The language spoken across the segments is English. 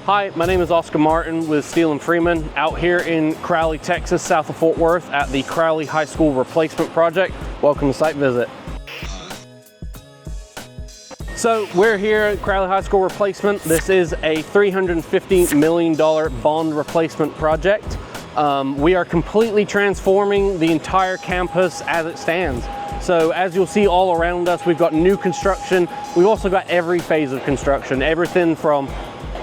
Hi, my name is Oscar Martyn with Steele and Freeman, out here in Crowley, Texas, south of Fort Worth at the Crowley High School replacement project. Welcome to site visit. So we're here at Crowley High School replacement. This is a $350 million bond replacement project. We are completely transforming the entire campus as it stands. So as you'll see all around us, we've got new construction. We've also got every phase of construction, everything from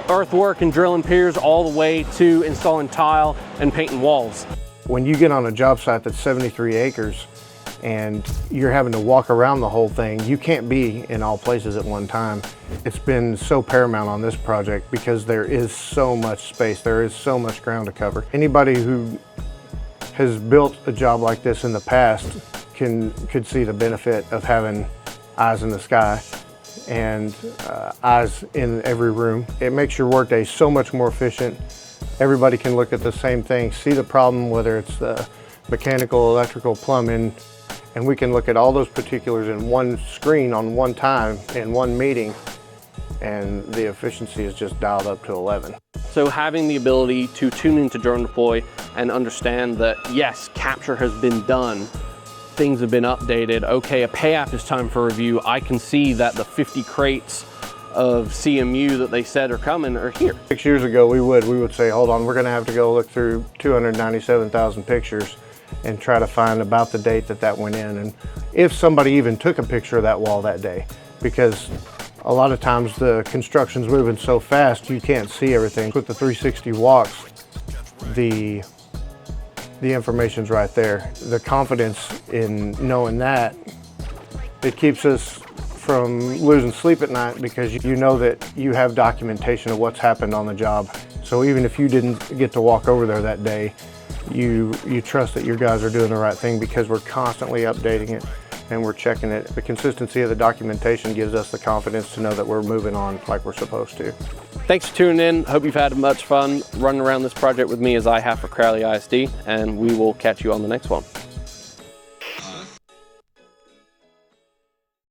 earthwork and drilling piers all the way to installing tile and painting walls. When you get on a job site that's 73 acres and you're having to walk around the whole thing, you can't be in all places at one time. It's been so paramount on this project because there is so much space, there is so much ground to cover. Anybody who has built a job like this in the past could see the benefit of having eyes in the sky and eyes in every room. It makes your workday so much more efficient. Everybody can look at the same thing, see the problem, whether it's the mechanical, electrical, plumbing, and we can look at all those particulars in one screen on one time in one meeting, and the efficiency is just dialed up to 11. So having the ability to tune into DroneDeploy and understand that yes, capture has been done, things have been updated. Okay, a pay app is time for review. I can see that the 50 crates of CMU that they said are coming are here. 6 years ago, we would say, hold on, we're gonna have to go look through 297,000 pictures and try to find about the date that went in, and if somebody even took a picture of that wall that day, because a lot of times the construction's moving so fast you can't see everything. With the 360 walks, the information's right there. The confidence in knowing that, it keeps us from losing sleep at night because you know that you have documentation of what's happened on the job. So even if you didn't get to walk over there that day, you trust that your guys are doing the right thing because we're constantly updating it and we're checking it. The consistency of the documentation gives us the confidence to know that we're moving on like we're supposed to. Thanks for tuning in. Hope you've had much fun running around this project with me as I have for Crowley ISD, and we will catch you on the next one.